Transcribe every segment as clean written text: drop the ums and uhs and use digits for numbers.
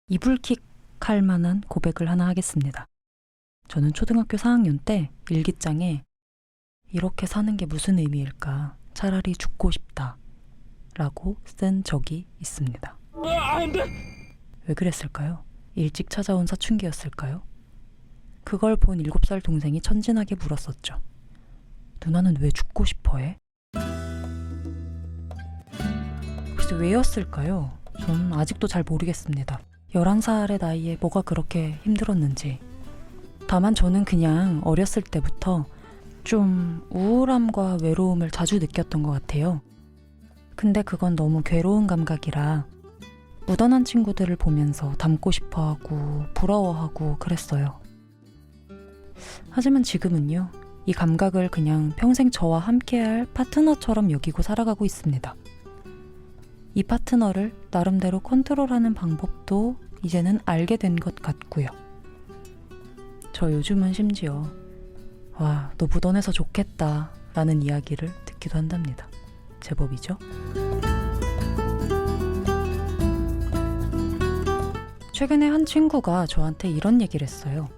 이불킥 할 만한 고백을 하나 하겠습니다. 저는 초등학교 4학년 때 일기장에 이렇게 사는 게 무슨 의미일까? 차라리 죽고 싶다 라고 쓴 적이 있습니다. 왜 그랬을까요? 일찍 찾아온 사춘기였을까요? 그걸 본 7살 동생이 천진하게 물었었죠. 누나는 왜 죽고 싶어 해? 글쎄 왜였을까요? 전 아직도 잘 모르겠습니다. 11살의 나이에 뭐가 그렇게 힘들었는지. 다만 저는 그냥 어렸을 때부터 좀 우울함과 외로움을 자주 느꼈던 것 같아요. 근데 그건 너무 괴로운 감각이라 무던한 친구들을 보면서 닮고 싶어하고 부러워하고 그랬어요. 하지만 지금은요, 이 감각을 그냥 평생 저와 함께할 파트너처럼 여기고 살아가고 있습니다. 이 파트너를 나름대로 컨트롤하는 방법도 이제는 알게 된 것 같고요. 저 요즘은 심지어 와, 너 무던해서 좋겠다 라는 이야기를 듣기도 한답니다. 제법이죠? 최근에 한 친구가 저한테 이런 얘기를 했어요.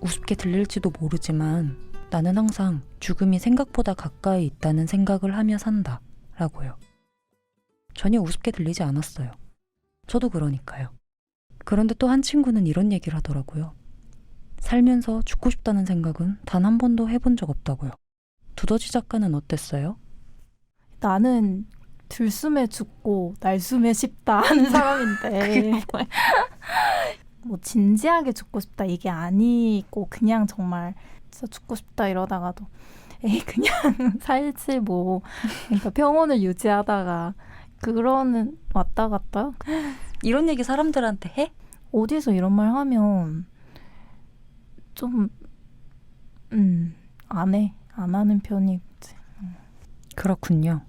우습게 들릴지도 모르지만 나는 항상 죽음이 생각보다 가까이 있다는 생각을 하며 산다 라고요. 전혀 우습게 들리지 않았어요. 저도 그러니까요. 그런데 또 한 친구는 이런 얘기를 하더라고요. 살면서 죽고 싶다는 생각은 단 한 번도 해본 적 없다고요. 두더지 작가는 어땠어요? 나는 들숨에 죽고 날숨에 싶다 하는 사람인데 뭐 진지하게 죽고 싶다 이게 아니고 그냥 정말 진짜 죽고 싶다 이러다가도 에이 그냥 살지 뭐 그러니까 평온을 유지하다가 그러는 왔다 갔다 이런 얘기 사람들한테 해? 어디서 이런 말 하면 좀 안 하는 편이지. 그렇군요.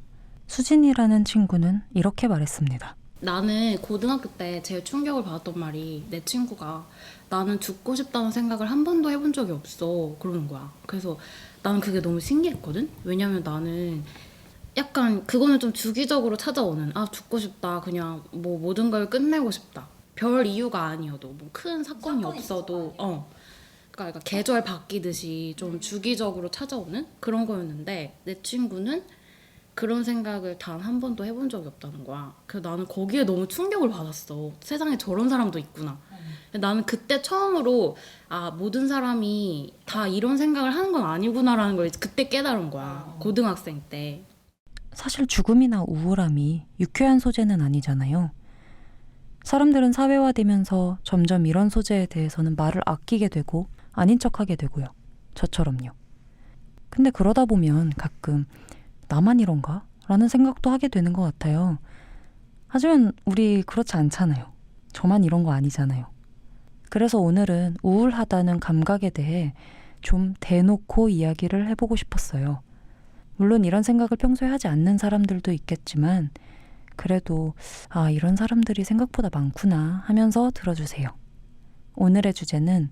수진이라는 친구는 이렇게 말했습니다. 나는 고등학교 때 제일 충격을 받았던 말이 내 친구가 나는 죽고 싶다는 생각을 한 번도 해본 적이 없어 그러는 거야. 그래서 나는 그게 너무 신기했거든. 왜냐면 나는 약간 그거는 좀 주기적으로 찾아오는 죽고 싶다 그냥 뭐 모든 걸 끝내고 싶다 별 이유가 아니어도 뭐 큰 사건이 없어도 그러니까 계절 바뀌듯이 좀 주기적으로 찾아오는 그런 거였는데 내 친구는 그런 생각을 단 한 번도 해본 적이 없다는 거야. 그래서 나는 거기에 너무 충격을 받았어. 세상에 저런 사람도 있구나. 나는 그때 처음으로 모든 사람이 다 이런 생각을 하는 건 아니구나라는 걸 그때 깨달은 거야. 고등학생 때. 사실 죽음이나 우울함이 유쾌한 소재는 아니잖아요. 사람들은 사회화되면서 점점 이런 소재에 대해서는 말을 아끼게 되고 아닌 척하게 되고요. 저처럼요. 근데 그러다 보면 가끔 나만 이런가? 라는 생각도 하게 되는 것 같아요. 하지만 우리 그렇지 않잖아요. 저만 이런 거 아니잖아요. 그래서 오늘은 우울하다는 감각에 대해 좀 대놓고 이야기를 해보고 싶었어요. 물론 이런 생각을 평소에 하지 않는 사람들도 있겠지만 그래도 이런 사람들이 생각보다 많구나 하면서 들어주세요. 오늘의 주제는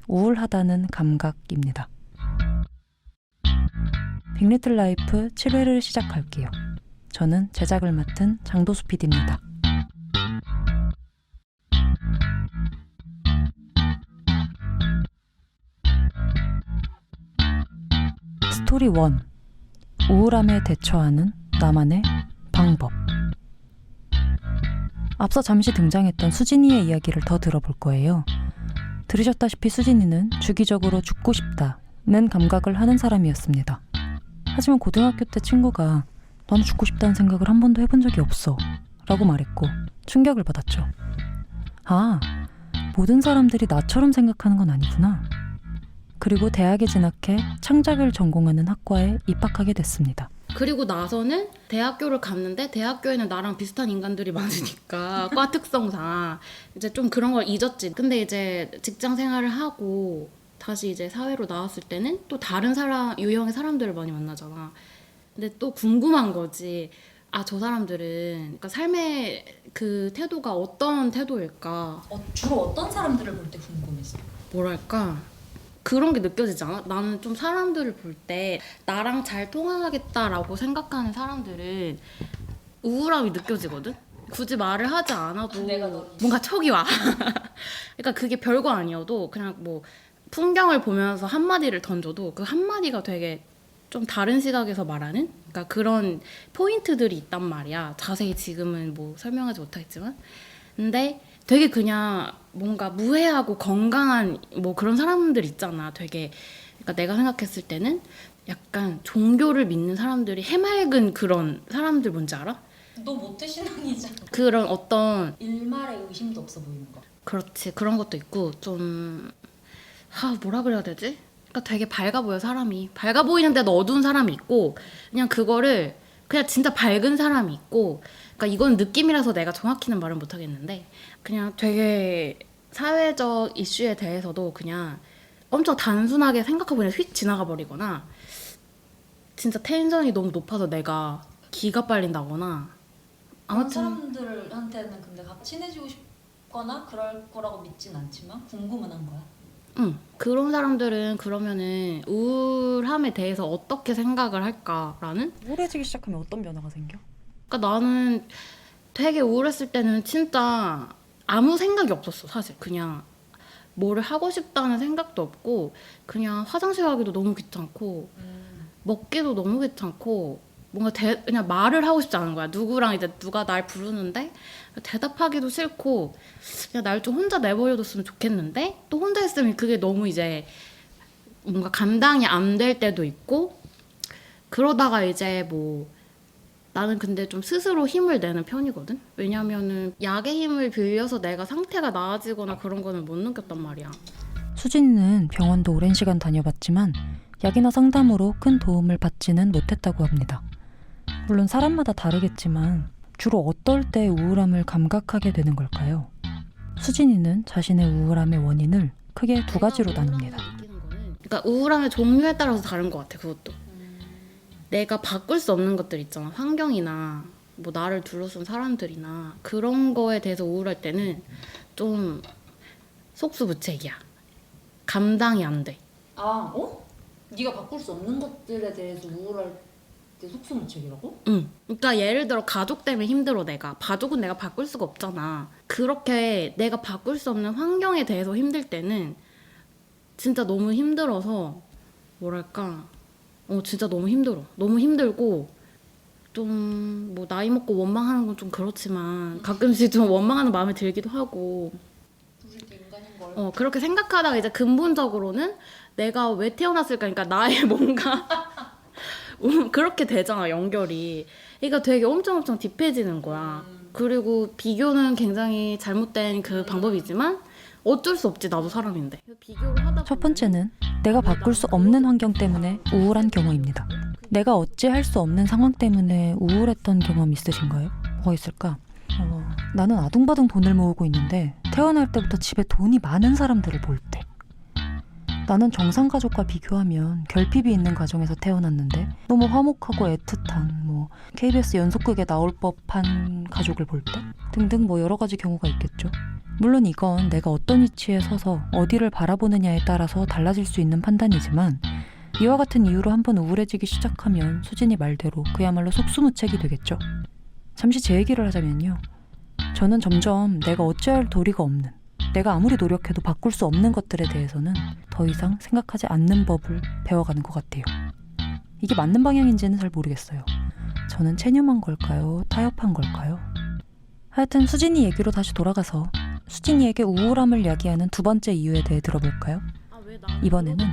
우울하다는 감각입니다. 빅리틀 라이프 7회를 시작할게요. 저는 제작을 맡은 장도수 PD입니다. 스토리 1. 우울함에 대처하는 나만의 방법. 앞서 잠시 등장했던 수진이의 이야기를 더 들어볼 거예요. 들으셨다시피 수진이는 주기적으로 죽고 싶다는 감각을 하는 사람이었습니다. 하지만 고등학교 때 친구가 나는 죽고 싶다는 생각을 한 번도 해본 적이 없어 라고 말했고 충격을 받았죠. 모든 사람들이 나처럼 생각하는 건 아니구나. 그리고 대학에 진학해 창작을 전공하는 학과에 입학하게 됐습니다. 그리고 나서는 대학교를 갔는데 대학교에는 나랑 비슷한 인간들이 많으니까 과 특성상 이제 좀 그런 걸 잊었지. 근데 이제 직장 생활을 하고 다시 이제 사회로 나왔을 때는 또 다른 유형의 사람들을 많이 만나잖아. 근데 또 궁금한 거지. 저 사람들은 그러니까 삶의 그 태도가 어떤 태도일까? 주로 어떤 사람들을 볼 때 궁금했어? 뭐랄까? 그런 게 느껴지지 않아? 나는 좀 사람들을 볼 때 나랑 잘 통하겠다라고 생각하는 사람들은 우울함이 느껴지거든? 굳이 말을 하지 않아도 내가 너 뭔가 촉이 와. 그러니까 그게 별거 아니어도 그냥 뭐 풍경을 보면서 한마디를 던져도 그 한마디가 되게 좀 다른 시각에서 말하는 그러니까 그런 포인트들이 있단 말이야. 자세히 지금은 뭐 설명하지 못하겠지만 근데 되게 그냥 뭔가 무해하고 건강한 뭐 그런 사람들 있잖아. 되게 그러니까 내가 생각했을 때는 약간 종교를 믿는 사람들이 해맑은 그런 사람들 뭔지 알아? 너 모태신앙이잖아. 그런 어떤 일말의 의심도 없어 보이는 거. 그렇지 그런 것도 있고 좀 뭐라 그래야 되지? 그러니까 되게 밝아 보여 사람이 밝아 보이는데도 어두운 사람이 있고 그냥 그거를 그냥 진짜 밝은 사람이 있고 그러니까 이건 느낌이라서 내가 정확히는 말은 못하겠는데 그냥 되게 사회적 이슈에 대해서도 그냥 엄청 단순하게 생각하고 그냥 휙 지나가 버리거나 진짜 텐션이 너무 높아서 내가 기가 빨린다거나 그런 아무튼 사람들한테는 근데 친해지고 싶거나 그럴 거라고 믿진 않지만 궁금은 한 거야. 그런 사람들은 그러면은 우울함에 대해서 어떻게 생각을 할까라는? 우울해지기 시작하면 어떤 변화가 생겨? 그러니까 나는 되게 우울했을 때는 진짜 아무 생각이 없었어 사실. 그냥 뭐를 하고 싶다는 생각도 없고 그냥 화장실 가기도 너무 귀찮고 먹기도 너무 귀찮고 뭔가 그냥 말을 하고 싶지 않은 거야. 누구랑 이제 누가 날 부르는데 대답하기도 싫고 그냥 날 좀 혼자 내버려뒀으면 좋겠는데 또 혼자 있으면 그게 너무 이제 뭔가 감당이 안 될 때도 있고 그러다가 이제 뭐 나는 근데 좀 스스로 힘을 내는 편이거든. 왜냐면은 약의 힘을 빌려서 내가 상태가 나아지거나 그런 거는 못 느꼈단 말이야. 수진이는 병원도 오랜 시간 다녀봤지만 약이나 상담으로 큰 도움을 받지는 못했다고 합니다. 물론 사람마다 다르겠지만 주로 어떨 때 우울함을 감각하게 되는 걸까요? 수진이는 자신의 우울함의 원인을 크게 두 가지로 나눕니다. 그러니까 우울함의 종류에 따라서 다른 것 같아. 그것도 내가 바꿀 수 없는 것들 있잖아. 환경이나 뭐 나를 둘러싼 사람들이나 그런 거에 대해서 우울할 때는 좀 속수무책이야. 감당이 안 돼. 아, 어? 네가 바꿀 수 없는 것들에 대해서 우울할 때 속수무책이라고? 응. 그러니까 예를 들어 가족 때문에 힘들어 내가. 가족은 내가 바꿀 수가 없잖아. 그렇게 내가 바꿀 수 없는 환경에 대해서 힘들 때는 진짜 너무 힘들어서 뭐랄까 진짜 너무 힘들어. 너무 힘들고 좀 뭐 나이 먹고 원망하는 건 좀 그렇지만 가끔씩 좀 원망하는 마음이 들기도 하고 우리도 인간인 걸. 그렇게 생각하다가 이제 근본적으로는 내가 왜 태어났을까? 그러니까 나의 뭔가 그렇게 되잖아 연결이. 그러니까 되게 엄청 딥해지는 거야. 그리고 비교는 굉장히 잘못된 그 방법이지만 어쩔 수 없지 나도 사람인데. 비교를 하다 첫 번째는 내가 바꿀 수 없는 환경 때문에 우울한 경우입니다. 내가 어찌할 수 없는 상황 때문에 우울했던 경험 있으신가요? 뭐가 있을까? 나는 아둥바둥 돈을 모으고 있는데 태어날 때부터 집에 돈이 많은 사람들을 볼 때. 나는 정상 가족과 비교하면 결핍이 있는 가정에서 태어났는데 너무 화목하고 애틋한 뭐 KBS 연속극에 나올 법한 가족을 볼 때 등등 뭐 여러 가지 경우가 있겠죠. 물론 이건 내가 어떤 위치에 서서 어디를 바라보느냐에 따라서 달라질 수 있는 판단이지만 이와 같은 이유로 한번 우울해지기 시작하면 수진이 말대로 그야말로 속수무책이 되겠죠. 잠시 제 얘기를 하자면요. 저는 점점 내가 어찌할 도리가 없는 내가 아무리 노력해도 바꿀 수 없는 것들에 대해서는 더 이상 생각하지 않는 법을 배워가는 것 같아요. 이게 맞는 방향인지는 잘 모르겠어요. 저는 체념한 걸까요? 타협한 걸까요? 하여튼 수진이 얘기로 다시 돌아가서 수진이에게 우울함을 야기하는 두 번째 이유에 대해 들어볼까요? 이번에는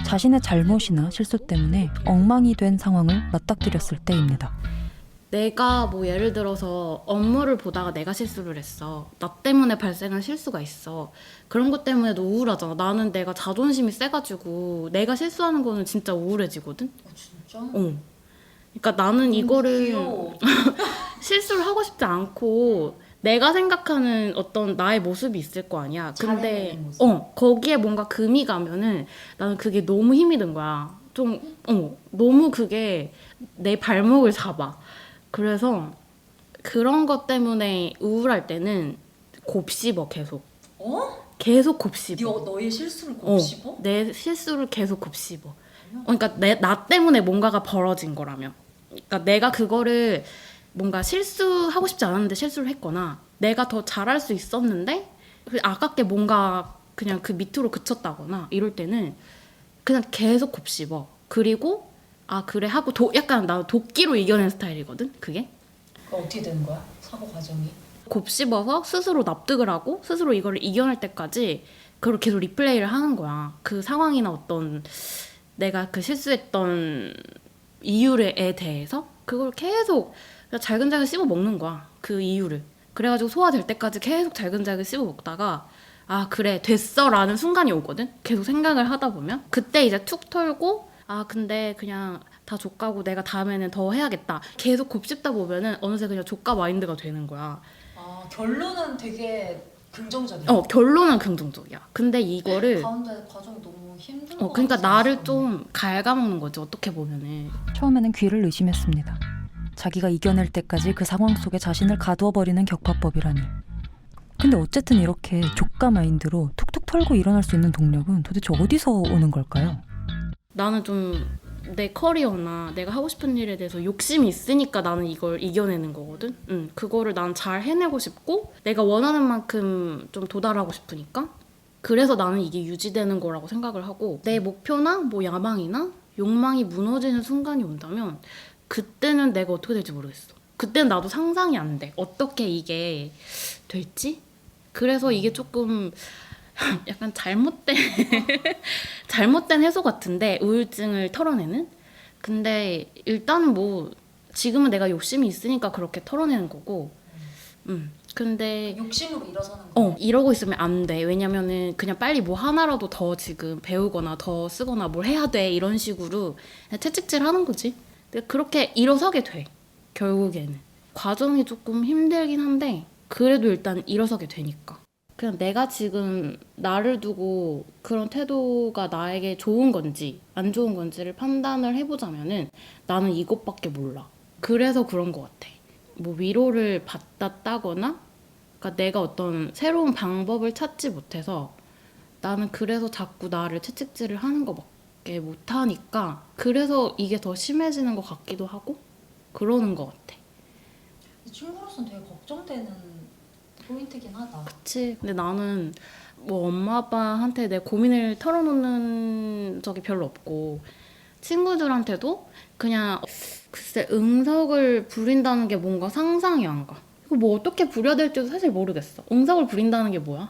자신의 잘못이나 실수 때문에 엉망이 된 상황을 맞닥뜨렸을 때입니다. 내가 뭐 예를 들어서 업무를 보다가 내가 실수를 했어. 나 때문에 발생한 실수가 있어. 그런 것 때문에도 우울하잖아. 나는 내가 자존심이 세가지고 내가 실수하는 거는 진짜 우울해지거든. 진짜? 그러니까 나는 이거를 귀여워. 실수를 하고 싶지 않고 내가 생각하는 어떤 나의 모습이 있을 거 아니야. 근데 잘해내는 모습. 거기에 뭔가 금이 가면은 나는 그게 너무 힘이 든 거야. 좀 너무 그게 내 발목을 잡아. 그래서 그런 것 때문에 우울할 때는 곱씹어 계속. 계속 곱씹어. 너의 실수를 곱씹어? 내 실수를 계속 곱씹어. 그러니까 나 때문에 뭔가가 벌어진 거라면. 그러니까 내가 그거를 뭔가 실수하고 싶지 않았는데 실수를 했거나 내가 더 잘할 수 있었는데 아깝게 뭔가 그냥 그 밑으로 그쳤다거나 이럴 때는 그냥 계속 곱씹어. 그리고 아 그래 하고 약간 나 도끼로 이겨낸 스타일이거든 그게. 어떻게 되는 거야? 사고 과정이? 곱씹어서 스스로 납득을 하고 스스로 이거를 이겨낼 때까지 그걸 계속 리플레이를 하는 거야. 그 상황이나 어떤 내가 그 실수했던 이유에 대해서 그걸 계속 잘근잘근 씹어 먹는 거야. 그 이유를. 그래가지고 소화될 때까지 계속 잘근잘근 씹어 먹다가 아 그래 됐어 라는 순간이 오거든. 계속 생각을 하다 보면 그때 이제 툭 털고 아 근데 그냥 다 족가고 내가 다음에는 더 해야겠다. 계속 곱씹다 보면은 어느새 그냥 족가 마인드가 되는 거야. 아 결론은 되게 긍정적이야. 결론은 긍정적이야. 근데 이거를 가운데 과정이 너무 힘든 거 그러니까 같지 나를 않았어? 좀 갉아먹는 거지 어떻게 보면은. 처음에는 귀를 의심했습니다. 자기가 이겨낼 때까지 그 상황 속에 자신을 가두어 버리는 격파법이라니. 근데 어쨌든 이렇게 족가 마인드로 툭툭 털고 일어날 수 있는 동력은 도대체 어디서 오는 걸까요? 나는 좀 내 커리어나 내가 하고 싶은 일에 대해서 욕심이 있으니까 나는 이걸 이겨내는 거거든. 그거를 난 잘 해내고 싶고 내가 원하는 만큼 좀 도달하고 싶으니까. 그래서 나는 이게 유지되는 거라고 생각을 하고 내 목표나 뭐 야망이나 욕망이 무너지는 순간이 온다면 그때는 내가 어떻게 될지 모르겠어. 그때는 나도 상상이 안 돼. 어떻게 이게 될지? 그래서 이게 조금 약간 잘못된 해소 같은데 우울증을 털어내는? 근데 일단은 뭐 지금은 내가 욕심이 있으니까 그렇게 털어내는 거고 근데 욕심으로 일어서는 거. 이러고 있으면 안 돼. 왜냐면은 그냥 빨리 뭐 하나라도 더 지금 배우거나 더 쓰거나 뭘 해야 돼 이런 식으로 그냥 채찍질 하는 거지. 근데 그렇게 일어서게 돼. 결국에는 과정이 조금 힘들긴 한데 그래도 일단 일어서게 되니까. 그냥 내가 지금 나를 두고 그런 태도가 나에게 좋은 건지 안 좋은 건지를 판단을 해보자면은 나는 이것밖에 몰라. 그래서 그런 것 같아. 뭐 위로를 받았다거나 그러니까 내가 어떤 새로운 방법을 찾지 못해서 나는 그래서 자꾸 나를 채찍질을 하는 것밖에 못하니까 그래서 이게 더 심해지는 것 같기도 하고 그러는 것 같아. 친구로서는 되게 걱정되는 포인트긴 하다. 그치. 근데 나는 뭐 엄마 아빠한테 내 고민을 털어놓는 적이 별로 없고 친구들한테도 그냥 글쎄 응석을 부린다는 게 뭔가 상상이 안 가. 이거 뭐 어떻게 부려야 될지도 사실 모르겠어. 응석을 부린다는 게 뭐야?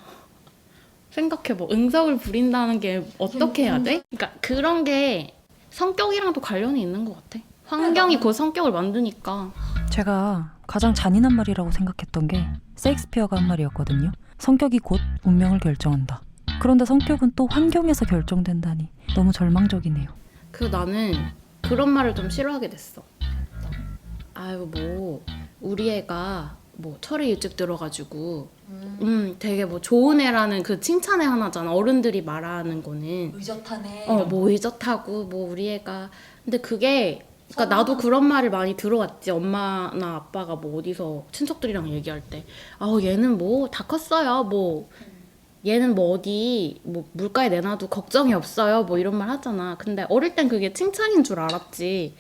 생각해봐. 응석을 부린다는 게 어떻게 해야 돼? 그러니까 그런 게 성격이랑도 관련이 있는 것 같아. 환경이 그 성격을 만드니까. 제가 가장 잔인한 말이라고 생각했던 게 셰익스피어가 한 말이었거든요. 성격이 곧 운명을 결정한다. 그런데 성격은 또 환경에서 결정된다니 너무 절망적이네요. 그래서 나는 그런 말을 좀 싫어하게 됐어. 아유 뭐 우리 애가 뭐 철이 일찍 들어가지고 되게 뭐 좋은 애라는 그 칭찬의 하나잖아. 어른들이 말하는 거는 의젓하네. 뭐 의젓하고 뭐 우리 애가 근데 그게 그러니까 나도 그런 말을 많이 들어왔지. 엄마나 아빠가 뭐 어디서 친척들이랑 얘기할 때 얘는 뭐 다 컸어요. 뭐 얘는 뭐 어디 뭐 물가에 내놔도 걱정이 없어요. 뭐 이런 말 하잖아. 근데 어릴 땐 그게 칭찬인 줄 알았지.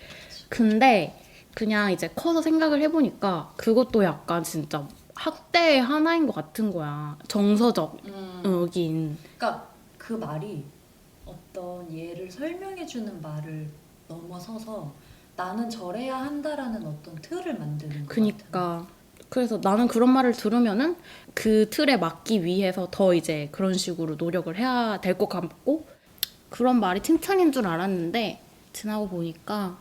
근데 그냥 이제 커서 생각을 해보니까 그것도 약간 진짜 학대의 하나인 것 같은 거야. 정서적인. 그러니까 그 말이 어떤 얘를 설명해주는 말을 넘어서서 나는 저래야 한다라는 어떤 틀을 만드는 것 같아. 그니까 그래서 나는 그런 말을 들으면은 그 틀에 맞기 위해서 더 이제 그런 식으로 노력을 해야 될 것 같고 그런 말이 칭찬인 줄 알았는데 지나고 보니까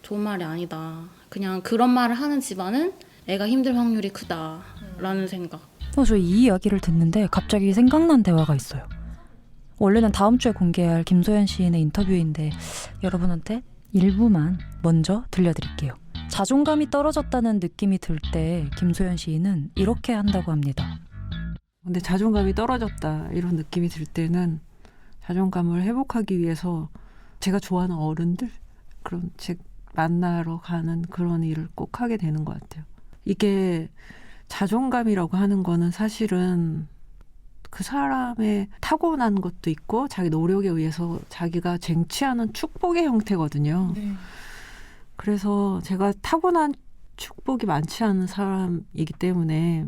좋은 말이 아니다. 그냥 그런 말을 하는 집안은 애가 힘들 확률이 크다라는 생각. 저 이 이야기를 듣는데 갑자기 생각난 대화가 있어요. 원래는 다음 주에 공개할 김소연 시인의 인터뷰인데 여러분한테 일부만 먼저 들려드릴게요. 자존감이 떨어졌다는 느낌이 들 때 김소연 시인은 이렇게 한다고 합니다. 근데 자존감이 떨어졌다 이런 느낌이 들 때는 자존감을 회복하기 위해서 제가 좋아하는 어른들 그런 책 만나러 가는 그런 일을 꼭 하게 되는 것 같아요. 이게 자존감이라고 하는 거는 사실은 그 사람의 타고난 것도 있고 자기 노력에 의해서 자기가 쟁취하는 축복의 형태거든요. 네. 그래서 제가 타고난 축복이 많지 않은 사람이기 때문에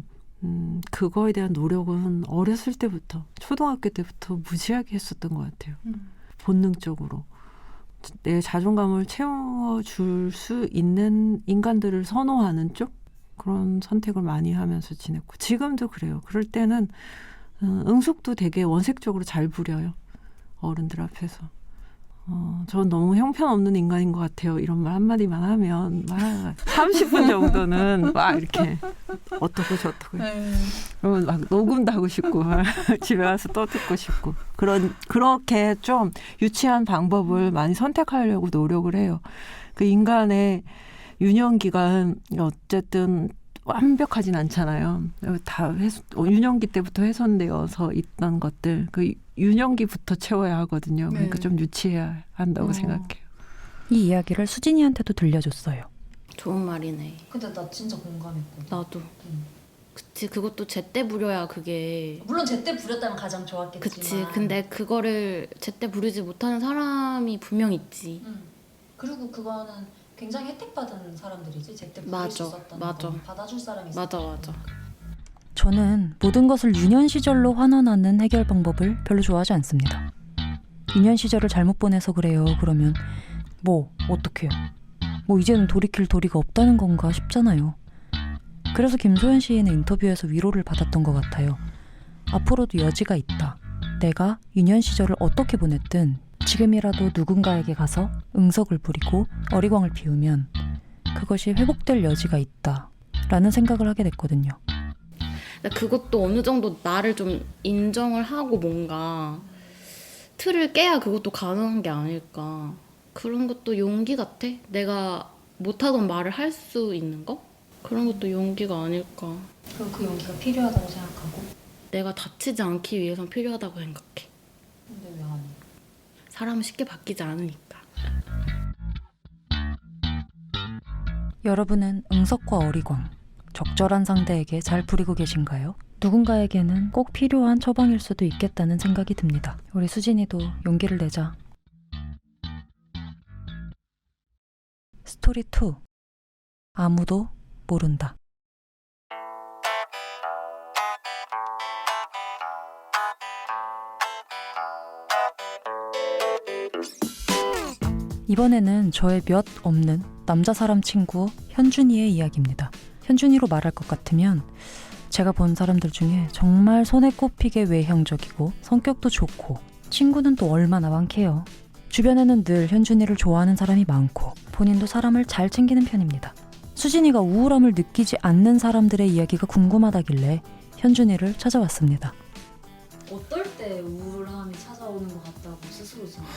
그거에 대한 노력은 어렸을 때부터, 초등학교 때부터 무지하게 했었던 것 같아요. 본능적으로. 내 자존감을 채워줄 수 있는 인간들을 선호하는 쪽? 그런 선택을 많이 하면서 지냈고 지금도 그래요. 그럴 때는 응숙도 되게 원색적으로 잘 부려요. 어른들 앞에서. 전 너무 형편없는 인간인 것 같아요. 이런 말 한마디만 하면 막 30분 정도는 막 이렇게 어떻고 저떻고 그러면 막 녹음도 하고 싶고 집에 가서 또 듣고 싶고 그렇게 좀 유치한 방법을 많이 선택하려고 노력을 해요. 그 인간의 유년기간 어쨌든 완벽하진 않잖아요. 다 유년기 때부터 훼손되어서 있던 것들 그 유년기부터 채워야 하거든요. 그러니까 좀 유치해야 한다고 생각해요. 이 이야기를 수진이한테도 들려줬어요. 좋은 말이네. 근데 나 진짜 공감했거든. 나도. 그치, 그것도 제때 부려야 그게. 물론 제때 부렸다면 가장 좋았겠지만. 그치, 근데 그거를 제때 부르지 못하는 사람이 분명 있지. 그리고 그거는 굉장히 혜택받은 사람들이지. 제때 부릴 맞아, 수 있었다는 맞아. 건 받아줄 사람이 맞아, 있었다는 맞아. 거니까. 저는 모든 것을 유년 시절로 환원하는 해결 방법을 별로 좋아하지 않습니다. 유년 시절을 잘못 보내서 그래요. 그러면 뭐 어떡해요? 뭐 이제는 돌이킬 도리가 없다는 건가 싶잖아요. 그래서 김소연 시인의 인터뷰에서 위로를 받았던 것 같아요. 앞으로도 여지가 있다. 내가 유년 시절을 어떻게 보냈든 지금이라도 누군가에게 가서 응석을 부리고 어리광을 피우면 그것이 회복될 여지가 있다 라는 생각을 하게 됐거든요. 근데 그것도 어느 정도 나를 좀 인정을 하고 뭔가 틀을 깨야 그것도 가능한 게 아닐까. 그런 것도 용기 같아. 내가 못하던 말을 할 수 있는 거? 그런 것도 용기가 아닐까. 그럼 그 용기가 필요하다고 생각하고. 내가 다치지 않기 위해선 필요하다고 생각해. 근데 왜 안 해? 사람은 쉽게 바뀌지 않으니까. 여러분은 응석과 어리광, 적절한 상대에게 잘 부리고 계신가요? 누군가에게는 꼭 필요한 처방일 수도 있겠다는 생각이 듭니다. 우리 수진이도 용기를 내자. 스토리 2. 아무도 모른다. 이번에는 저의 몇 없는 남자 사람 친구 현준이의 이야기입니다. 현준이로 말할 것 같으면 제가 본 사람들 중에 정말 손에 꼽히게 외향적이고 성격도 좋고 친구는 또 얼마나 많게요. 주변에는 늘 현준이를 좋아하는 사람이 많고 본인도 사람을 잘 챙기는 편입니다. 수진이가 우울함을 느끼지 않는 사람들의 이야기가 궁금하다길래 현준이를 찾아왔습니다. 어떨 때 우울함이 찾아오는 것 같다고 스스로 생각해?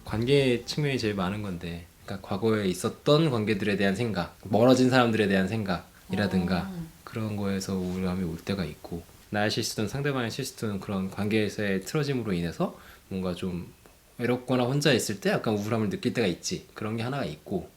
관계 측면이 제일 많은 건데, 그러니까 과거에 있었던 관계들에 대한 생각, 멀어진 사람들에 대한 생각이라든가 그런 거에서 우울함이 올 때가 있고, 나의 실수든 상대방의 실수든 그런 관계에서의 틀어짐으로 인해서 뭔가 좀 외롭거나 혼자 있을 때 약간 우울함을 느낄 때가 있지. 그런 게 하나가 있고,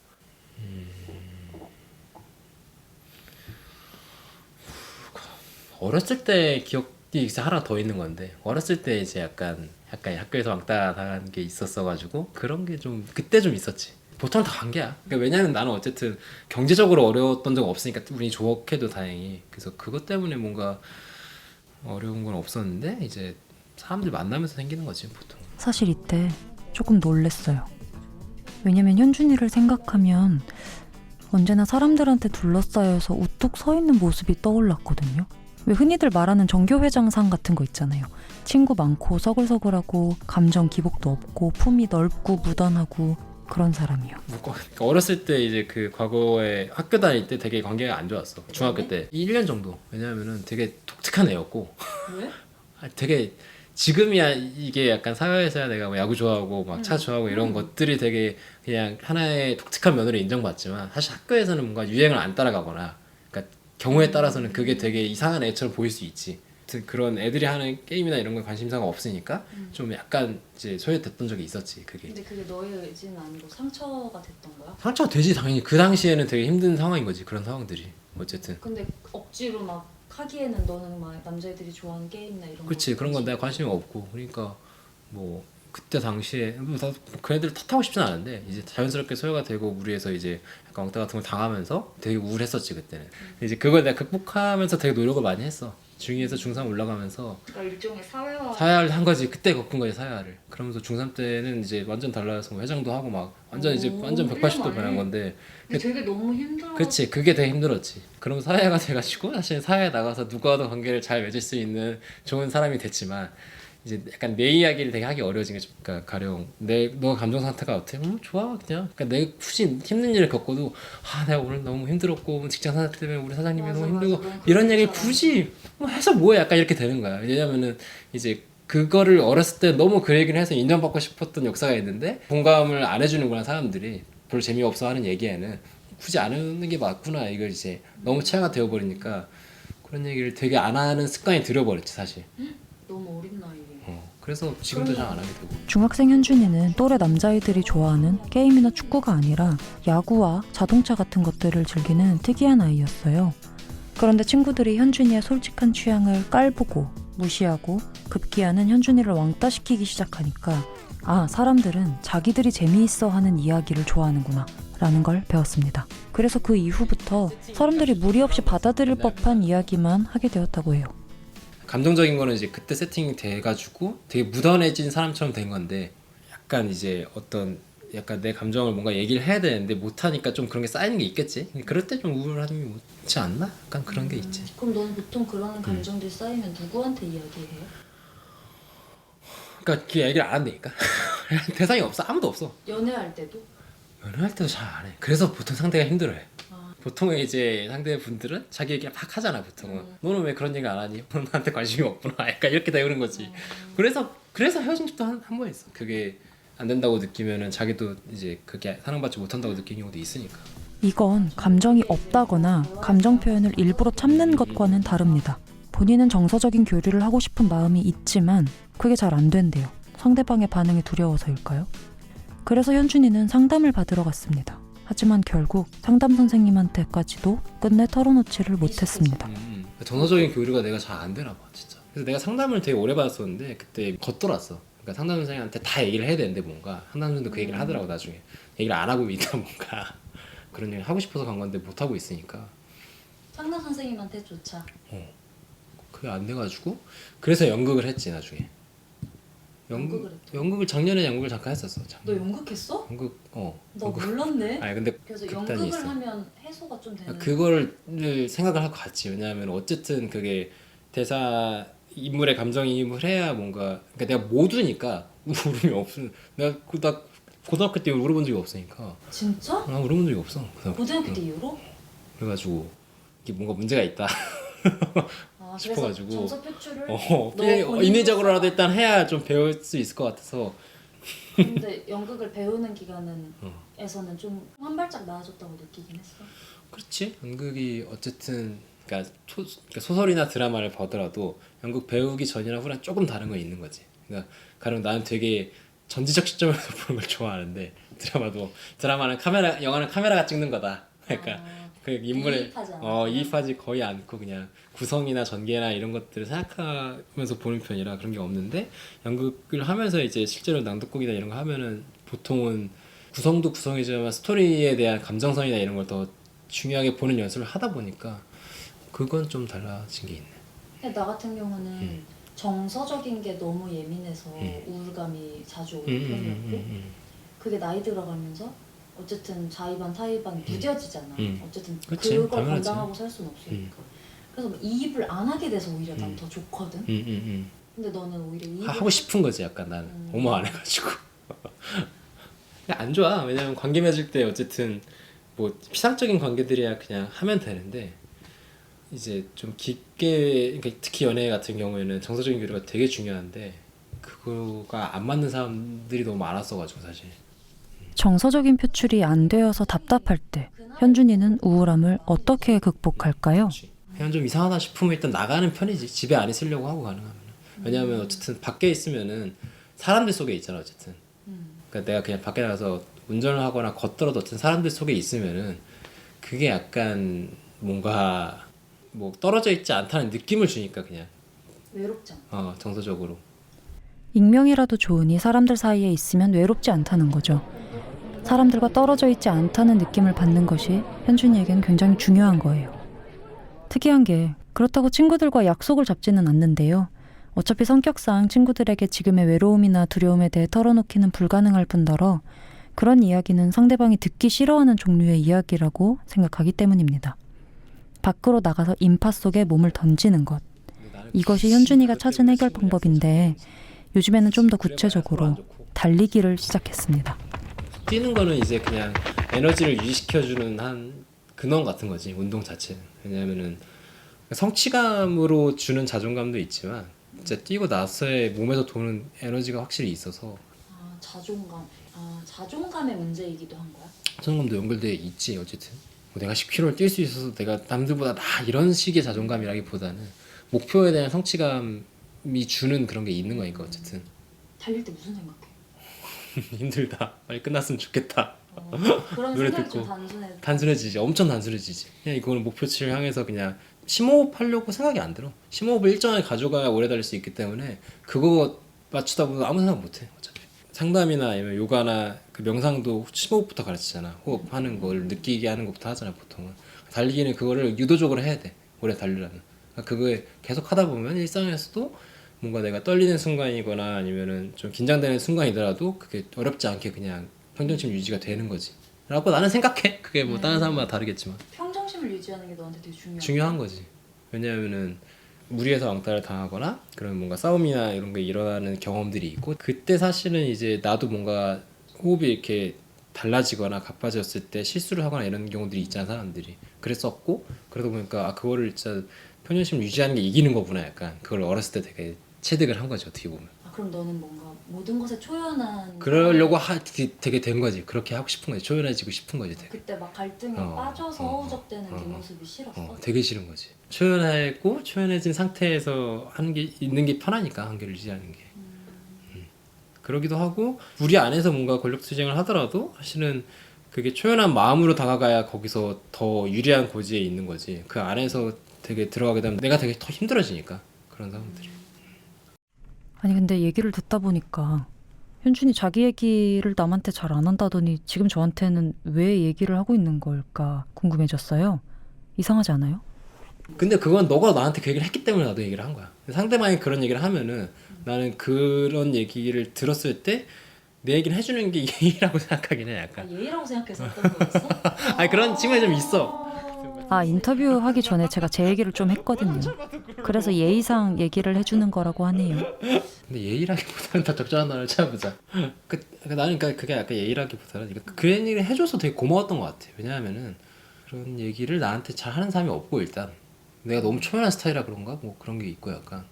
어렸을 때 기억이 이제 하나 더 있는 건데, 어렸을 때 이제 약간 학교에서 왕따 당한 게 있었어가지고 그런 게 좀 그때 좀 있었지. 보통 다 관계야. 그러니까 왜냐면 나는 어쨌든 경제적으로 어려웠던 적 없으니까 운이 좋게도 다행히. 그래서 그것 때문에 뭔가 어려운 건 없었는데 이제 사람들 만나면서 생기는 거지 보통. 사실 이때 조금 놀랬어요. 왜냐면 현준이를 생각하면 언제나 사람들한테 둘러싸여서 우뚝 서 있는 모습이 떠올랐거든요. 왜 흔히들 말하는 정교회장상 같은 거 있잖아요. 친구 많고 서글서글하고 감정 기복도 없고 품이 넓고 무던하고 그런 사람이요. 그러니까 어렸을 때 이제 그 과거에 학교 다닐 때 되게 관계가 안 좋았어. 중학교 때 1년 정도. 왜냐면은 되게 독특한 애였고. 왜? 되게 지금이야 이게 약간 사회에서야 내가 뭐 야구 좋아하고 막 차 좋아하고 이런 것들이 되게 그냥 하나의 독특한 면으로 인정받지만 사실 학교에서는 뭔가 유행을 안 따라가거나 그러니까 경우에 따라서는 그게 되게 이상한 애처럼 보일 수 있지. 그런 애들이 하는 게임이나 이런 거에 관심사가 없으니까 좀 약간 이제 소외됐던 적이 있었지. 그게. 근데 그게 너의 의지는 아니고 상처가 됐던 거야? 상처가 되지 당연히. 그 당시에는 되게 힘든 상황인 거지. 그런 상황들이 어쨌든. 근데 억지로 막 하기에는 너는 막 남자애들이 좋아하는 게임이나 이런 그렇지. 거 그런 건 내가 관심이 없고 그러니까 뭐 그때 당시에 그 애들 탓하고 싶진 않은데 이제 자연스럽게 소외가 되고 무리해서 이제 약간 왕따 같은 걸 당하면서 되게 우울했었지 그때는. 근데 이제 그걸 내가 극복하면서 되게 노력을 많이 했어. 중2에서 중3 올라가면서 일종의 사회화. 사회화를 한 거지. 그때 겪은 거지 사회화를. 그러면서 중3 때는 이제 완전 달라서 뭐 회장도 하고 막 완전 이제 완전 180도 변한 건데. 되게 너무 힘들어. 그치, 그게 되게 힘들었지. 그럼 사회가 돼가지고 사실 사회에 나가서 누구와도 관계를 잘 맺을 수 있는 좋은 사람이 됐지만 이제 약간 내 이야기를 되게 하기 어려워진 게 그러니까 가령 너 감정 상태가 어때? 좋아 그냥. 그러니까 내가 굳이 힘든 일을 겪어도 내가 오늘 너무 힘들었고 직장 상태 때문에 우리 사장님이 너무 힘들고 이런 얘기를 굳이 해서 뭐해 약간 이렇게 되는 거야. 왜냐면은 이제 그거를 어렸을 때 너무 그 얘기를 해서 인정받고 싶었던 역사가 있는데 공감을 안 해주는구나 사람들이. 별로 재미없어 하는 얘기에는 굳이 안 하는 게 맞구나. 이걸 이제 너무 체화가 되어버리니까 그런 얘기를 되게 안 하는 습관이 들어버렸지 사실. 너무 어린 나이에. 그래서 지금도 잘 안 하게 되고. 중학생 현준이는 또래 남자아이들이 좋아하는 게임이나 축구가 아니라 야구와 자동차 같은 것들을 즐기는 특이한 아이였어요. 그런데 친구들이 현준이의 솔직한 취향을 깔보고 무시하고 급기야는 현준이를 왕따시키기 시작하니까 사람들은 자기들이 재미있어 하는 이야기를 좋아하는구나 라는 걸 배웠습니다. 그래서 그 이후부터 사람들이 무리 없이 받아들일 법한 이야기만 하게 되었다고 해요. 감정적인 거는 이제 그때 세팅이 돼가지고 되게 묻어내진 사람처럼 된 건데 약간 이제 어떤 약간 내 감정을 뭔가 얘기를 해야 되는데 못하니까 좀 그런 게 쌓이는 게 있겠지. 그럴 때 좀 우울함이 있지 않나? 약간 그런 게 있지. 그럼 너는 보통 그런 감정들이 쌓이면 누구한테 이야기해? 그러니까 그 얘기를 안 한다니까. 대상이 없어. 아무도 없어. 연애할 때도? 연애할 때도 잘 안 해. 그래서 보통 상대가 힘들어해. 보통 이제 상대분들은 자기 얘기를 막 하잖아 보통은. 너는 왜 그런 얘기 안 하니? 너는 나한테 관심이 없구나. 약간 이렇게 되는 거지. 그래서 헤어진 적도 한 번 있어. 그게 안 된다고 느끼면은 자기도 이제 그게 사랑받지 못한다고 느끼는 경우도 있으니까. 이건 감정이 없다거나 감정 표현을 일부러 참는 것과는 다릅니다. 본인은 정서적인 교류를 하고 싶은 마음이 있지만 그게 잘 안 된대요. 상대방의 반응이 두려워서일까요? 그래서 현준이는 상담을 받으러 갔습니다. 하지만 결국 상담 선생님한테까지도 끝내 털어놓지를 못했습니다. 정서적인 교류가 내가 잘 안 되나 봐 진짜. 그래서 내가 상담을 되게 오래 받았었는데 그때 겉돌았어. 그러니까 상담 선생님한테 다 얘기를 해야 되는데 뭔가 상담 선생님도 그 얘기를 하더라고 나중에. 얘기를 안 하고 있다 뭔가 그런 얘기를 하고 싶어서 간 건데 못 하고 있으니까. 상담 선생님한테조차. 그게 안 돼가지고 그래서 연극을 했지 나중에. 연극을 작년에 연극을 잠깐 했었어. 너 연극했어? 연극 나 몰랐네. 아니 근데 그래서 극단이 연극을 있어. 하면 해소가 좀 되는. 그거를 생각을 하고 갔지. 왜냐하면 어쨌든 그게 대사 인물의 감정이입을 해야 뭔가 그러니까 내가 모두니까 울음이 없음. 내가 나 고등학교 때 울어본 적이 없으니까. 진짜? 나 울어본 적이 없어. 고등학교 때 이후로? 그래가지고 이게 뭔가 문제가 있다. 싶어가지고. 그래서 정서 표출을 인위적으로라도 일단 해야 좀 배울 수 있을 것 같아서. 근데 연극을 배우는 기간에서는 좀 한 발짝 나아졌다고 느끼긴 했어. 그렇지. 연극이 어쨌든 그러니까 소설이나 드라마를 보더라도 연극 배우기 전이랑 후랑 조금 다른 건 있는 거지. 그러니까 가령 나는 되게 전지적 시점에서 보는 걸 좋아하는데 드라마는 영화는 카메라가 찍는 거다. 그러니까 그 인물을 이입하지 거의 않고 그냥 구성이나 전개나 이런 것들을 생각하면서 보는 편이라 그런 게 없는데 연극을 하면서 이제 실제로 낭독극이나 이런 거 하면은 보통은 구성도 구성이지만 스토리에 대한 감정선이나 이런 걸 더 중요하게 보는 연습을 하다 보니까 그건 좀 달라진 게 있네. 나 같은 경우는 정서적인 게 너무 예민해서 우울감이 자주 오는 편이었고 그게 나이 들어가면서 어쨌든 자의반 타의반 무뎌지잖아. 어쨌든 그치, 그걸 당연하지. 감당하고 살 수는 없으니까. 그래서 이입을 안 하게 돼서 오히려 난 더 좋거든. 근데 너는 오히려 이입을 하고 싶은 거지 약간 나는 너무 안 해가지고. 안 좋아. 왜냐면 관계 맺을 때 어쨌든 뭐 피상적인 관계들이야 그냥 하면 되는데 이제 좀 깊게 그러니까 특히 연애 같은 경우에는 정서적인 교류가 되게 중요한데 그거가 안 맞는 사람들이 너무 많았어가지고 사실. 정서적인 표출이 안 되어서 답답할 때 현준이는 우울함을 어떻게 극복할까요? 그냥 좀 이상하다 싶으면 일단 나가는 편이지. 집에 안 있으려고 하고 가능하면. 왜냐하면 어쨌든 밖에 있으면은 사람들 속에 있잖아 어쨌든. 그러니까 내가 그냥 밖에 나가서 운전을 하거나 걷더라도 어쨌든 사람들 속에 있으면은 그게 약간 뭔가 뭐 떨어져 있지 않다는 느낌을 주니까 그냥 외롭잖아. 정서적으로. 익명이라도 좋으니 사람들 사이에 있으면 외롭지 않다는 거죠. 사람들과 떨어져 있지 않다는 느낌을 받는 것이 현준이에겐 굉장히 중요한 거예요. 특이한 게 그렇다고 친구들과 약속을 잡지는 않는데요. 어차피 성격상 친구들에게 지금의 외로움이나 두려움에 대해 털어놓기는 불가능할 뿐더러 그런 이야기는 상대방이 듣기 싫어하는 종류의 이야기라고 생각하기 때문입니다. 밖으로 나가서 인파 속에 몸을 던지는 것. 이것이 현준이가 찾은 해결 방법인데 요즘에는 좀 더 구체적으로 달리기를 시작했습니다. 뛰는 거는 이제 그냥 에너지를 유지시켜주는 한 근원 같은 거지, 운동 자체는. 왜냐면은 성취감으로 주는 자존감도 있지만 진짜 뛰고 나서의 몸에서 도는 에너지가 확실히 있어서 자존감의 문제이기도 한 거야? 자존감도 연결돼 있지. 어쨌든 뭐 내가 10km를 뛸 수 있어서 내가 남들보다 이런 식의 자존감이라기보다는 목표에 대한 성취감이 주는 그런 게 있는 거니까. 어쨌든 달릴 때 무슨 생각해? 힘들다, 빨리 끝났으면 좋겠다. 그런 노래 생각이 듣고 좀 단순해지지. 엄청 단순해지지. 그냥 이거는 목표치를 향해서 그냥 심호흡 하려고 생각이 안 들어. 심호흡을 일정하게 가져가야 오래 달릴 수 있기 때문에 그거 맞추다 보면 아무 생각 못해. 어차피 상담이나 아니면 요가나 그 명상도 심호흡부터 가르치잖아. 호흡하는 걸 느끼게 하는 것부터 하잖아 보통은. 달리기는 그거를 유도적으로 해야 돼, 오래 달리려면. 그거에 계속 하다 보면 일상에서도 뭔가 내가 떨리는 순간이거나 아니면은 좀 긴장되는 순간이더라도 그게 어렵지 않게 그냥 평정심 유지가 되는 거지 라고 나는 생각해. 그게 뭐 다른 사람마다 다르겠지만 평정심을 유지하는 게 너한테 되게 중요한 거지. 왜냐하면은 무리해서 왕따를 당하거나 그런 뭔가 싸움이나 이런 게 일어나는 경험들이 있고, 그때 사실은 이제 나도 뭔가 호흡이 이렇게 달라지거나 가빠졌을 때 실수를 하거나 이런 경우들이 있잖아, 사람들이. 그랬었고, 그러다 보니까 그거를 진짜 평정심을 유지하는 게 이기는 거구나, 약간 그걸 어렸을 때 되게 체득을 한 거지, 어떻게 보면. 그럼 너는 뭔가 모든 것에 초연한 그러려고 되게 된 거지. 그렇게 하고 싶은 거지. 초연해지고 싶은 거지, 되게. 그때 막 갈등에 빠져서 허우적대는 네 모습이 싫었어? 되게 싫은 거지. 초연했고 초연해진 상태에서 하는 게 있는 게 편하니까, 한계를 유지하는 게. 그러기도 하고, 우리 안에서 뭔가 권력 투쟁을 하더라도 사실은 그게 초연한 마음으로 다가가야 거기서 더 유리한 고지에 있는 거지. 그 안에서 되게 들어가게 되면 내가 되게 더 힘들어지니까, 그런 상황들이. 아니 근데 얘기를 듣다 보니까 현준이 자기 얘기를 남한테 잘 안 한다더니 지금 저한테는 왜 얘기를 하고 있는 걸까 궁금해졌어요. 이상하지 않아요? 근데 그건 너가 나한테 그 얘기를 했기 때문에 나도 얘기를 한 거야. 상대방이 그런 얘기를 하면은 나는 그런 얘기를 들었을 때 내 얘기를 해주는 게 예의라고 생각하긴 해, 약간. 예의라고 생각해서 했던 거였어? 아니 그런 측면이 좀 있어. 인터뷰 하기 전에 제가 제 얘기를 좀 했거든요. 그래서 예의상 얘기를 해주는 거라고 하네요. 근데 예의라기보다는 더 적절한 단어를 찾아보자. 나는 그러니까 그게 약간 예의라기보다는 그 얘기를 해줘서 되게 고마웠던 것 같아. 왜냐하면은 그런 얘기를 나한테 잘 하는 사람이 없고, 일단 내가 너무 초면한 스타일이라 그런가? 뭐 그런 게 있고 약간.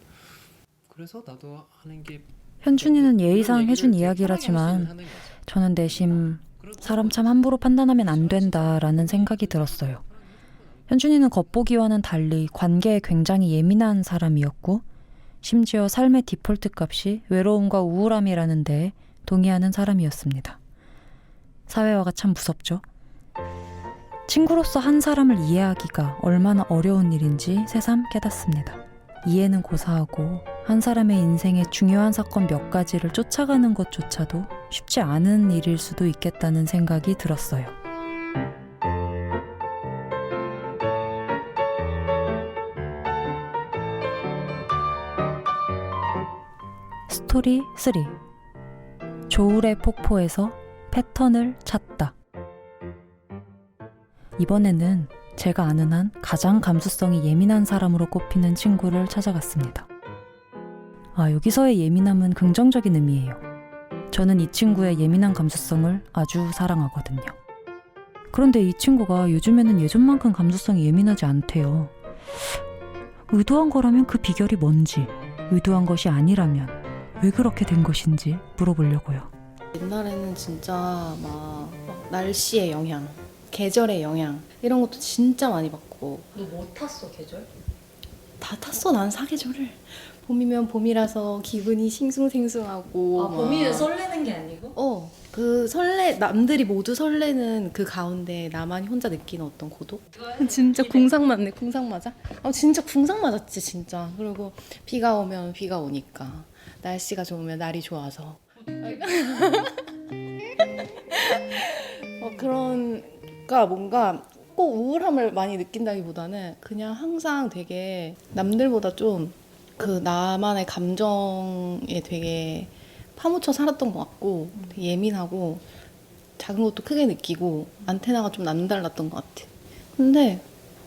그래서 나도 하는 게, 현준이는 예의상 해준 이야기라지만 저는 내심 사람 참 함부로 판단하면 안 된다라는 생각이 들었어요. 현준이는 겉보기와는 달리 관계에 굉장히 예민한 사람이었고, 심지어 삶의 디폴트 값이 외로움과 우울함이라는 데에 동의하는 사람이었습니다. 사회화가 참 무섭죠. 친구로서 한 사람을 이해하기가 얼마나 어려운 일인지 새삼 깨닫습니다. 이해는 고사하고 한 사람의 인생의 중요한 사건 몇 가지를 쫓아가는 것조차도 쉽지 않은 일일 수도 있겠다는 생각이 들었어요. 스토리 3. 조울의 폭포에서 패턴을 찾다. 이번에는 제가 아는 한 가장 감수성이 예민한 사람으로 꼽히는 친구를 찾아갔습니다. 여기서의 예민함은 긍정적인 의미예요. 저는 이 친구의 예민한 감수성을 아주 사랑하거든요. 그런데 이 친구가 요즘에는 예전만큼 감수성이 예민하지 않대요. 의도한 거라면 그 비결이 뭔지, 의도한 것이 아니라면 왜 그렇게 된 것인지 물어보려고요. 옛날에는 진짜 막 날씨의 영향, 계절의 영향 이런 것도 진짜 많이 받고. 너 뭐 탔어, 계절? 다 탔어. 난 사계절을. 봄이면 봄이라서 기분이 싱숭생숭하고. 봄이면 설레는 게 아니고? 그 남들이 모두 설레는 그 가운데 나만이 혼자 느끼는 어떤 고독? 진짜 궁상 맞네. 궁상 맞아? 진짜 궁상 맞았지 진짜. 그리고 비가 오면 비가 오니까 날씨가 좋으면 날이 좋아서. 그러니까 뭔가 꼭 우울함을 많이 느낀다기보다는 그냥 항상 되게 남들보다 좀 그 나만의 감정에 되게 파묻혀 살았던 것 같고 되게 예민하고 작은 것도 크게 느끼고 안테나가 좀 남달랐던 것 같아. 근데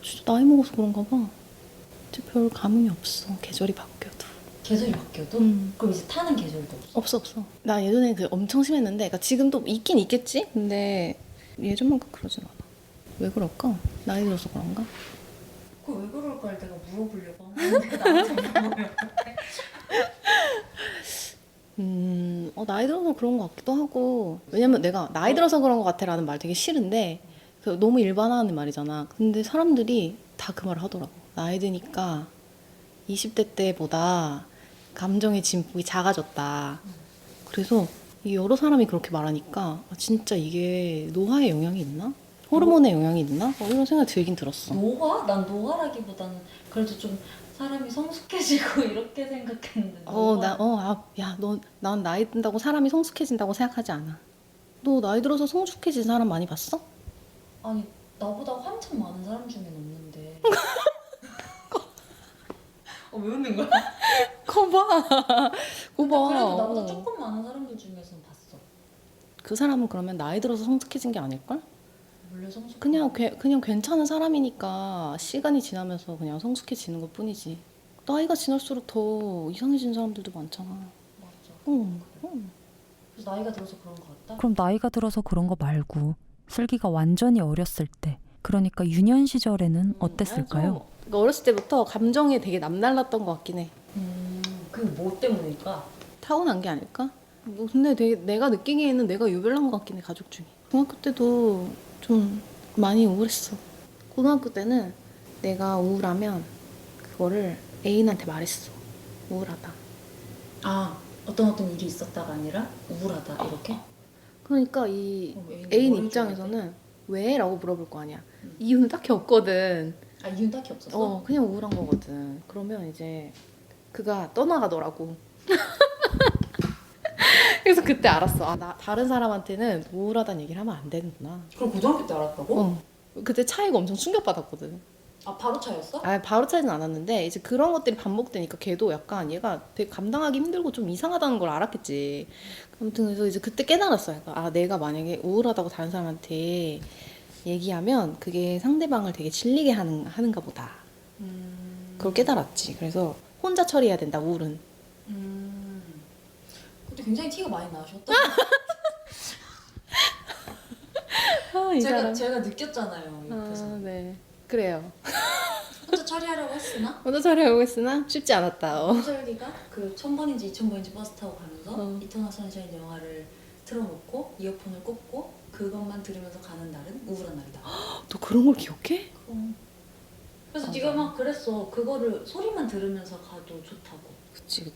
진짜 나이 먹어서 그런가 봐. 진짜 별 감흥이 없어. 계절이 바뀌어도. 계절이 바뀌어도? 그럼 이제 타는 계절도 없어? 없어. 나 예전에 그 엄청 심했는데, 그러니까 지금도 있긴 있겠지? 근데 예전만큼 그러진 않아. 왜 그럴까? 나이 들어서 그런가? 그거 왜 그럴까 내가 물어보려고 하는데 나한테 물어보면 나이 들어서 그런 것 같기도 하고. 왜냐면 내가 나이 들어서 그런 것 같아라는 말 되게 싫은데, 그 너무 일반화하는 말이잖아. 근데 사람들이 다 그 말을 하더라고. 나이 드니까 20대 때보다 감정의 진폭이 작아졌다. 그래서 이게 여러 사람이 그렇게 말하니까 진짜 이게 노화에 영향이 있나? 호르몬에 영향이 있나? 이런 생각이 들긴 들었어. 노화? 난 노화라기보다는 그래도 좀 사람이 성숙해지고 이렇게 생각했는데 난 나이 든다고 사람이 성숙해진다고 생각하지 않아. 너 나이 들어서 성숙해진 사람 많이 봤어? 아니 나보다 한참 많은 사람 중엔 없는데 왜 웃는 거야? 거봐. 그래도 나보다 조금 많은 사람들 중에서는 봤어. 그 사람은 그러면 나이 들어서 성숙해진 게 아닐걸? 원래 성숙 그냥 괜찮은 사람이니까 시간이 지나면서 그냥 성숙해지는 것 뿐이지. 나이가 지날수록 더 이상해진 사람들도 많잖아. 맞아. 응. 그래서 나이가 들어서 그런 거 같다? 그럼 나이가 들어서 그런 거 말고 슬기가 완전히 어렸을 때, 그러니까 유년 시절에는 어땠을까요? 그러니까 어렸을 때부터 감정에 되게 남달랐던 것 같긴 해. 그게 뭐 때문일까? 타고난 게 아닐까? 근데 되게 내가 느끼기에는 내가 유별난 것 같긴 해, 가족 중에. 중학교 때도 좀 많이 우울했어. 고등학교 때는 내가 우울하면 그거를 애인한테 말했어. 우울하다. 아 어떤 일이 있었다가 아니라 우울하다 이렇게? 그러니까 이 그럼 애인 뭘 입장에서는 왜? 라고 물어볼 거 아니야. 이유는 딱히 없거든. 아 이유는 딱히 없었어? 그냥 우울한 거거든. 그러면 이제 그가 떠나가더라고. 그래서 그때 알았어. 나 다른 사람한테는 우울하다는 얘기를 하면 안 되는구나. 그럼 고등학교 때 알았다고? 그때 차이가 엄청 충격받았거든. 아 바로 차였어? 바로 차이는 않았는데 이제 그런 것들이 반복되니까 걔도 약간 얘가 되게 감당하기 힘들고 좀 이상하다는 걸 알았겠지. 아무튼 그래서 이제 그때 깨달았어요. 그러니까 내가 만약에 우울하다고 다른 사람한테 얘기하면 그게 상대방을 되게 질리게 하는가 보다. 그걸 깨달았지. 그래서 혼자 처리해야 된다, 우울은. 근데 굉장히 티가 많이 나셨다. 이 사람. 제가 느꼈잖아요. 옆에서. 네. 그래요. 혼자 처리하려고 했으나 혼자 처리하고 했으나 쉽지 않았다. 홍설기가 그 1000번인지 2000번인지 버스 타고 가면서 이터널 선샤인 영화를 틀어놓고 이어폰을 꽂고 그것만 들으면서 가는 날은 우울한 날이다. 너 그런 걸 기억해? 그래서 네가 막 그랬어. 그거를 소리만 들으면서 가도 좋다고. 그치.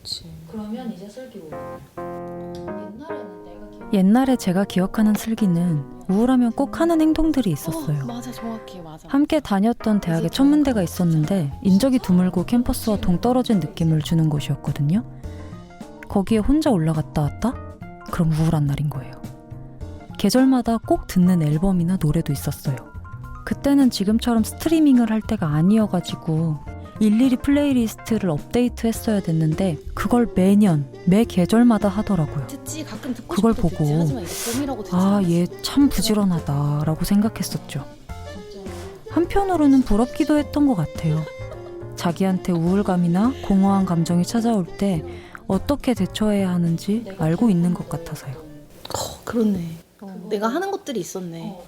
그러면 이제 슬기 우울. 옛날에는 내가 기억. 옛날에 제가 기억하는 슬기는 우울하면 꼭 하는 행동들이 있었어요. 맞아, 정확히 맞아. 함께 다녔던 대학에 천문대가 있었는데 인적이 드물고 캠퍼스와 동떨어진 느낌을 주는 곳이었거든요. 거기에 혼자 올라갔다 왔다? 그럼 우울한 날인 거예요. 계절마다 꼭 듣는 앨범이나 노래도 있었어요. 그때는 지금처럼 스트리밍을 할 때가 아니어가지고 일일이 플레이리스트를 업데이트했어야 됐는데 그걸 매 계절마다 하더라고요. 듣지, 가끔 듣고 그걸 싶어도 보고 듣지. 하지만 이게 봄이라고 듣지 아, 않았어. 얘 참 부지런하다라고 생각했었죠. 한편으로는 부럽기도 했던 것 같아요. 자기한테 우울감이나 공허한 감정이 찾아올 때 어떻게 대처해야 하는지 알고 있는 것 같아서요. 그렇네. 내가 하는 것들이 있었네.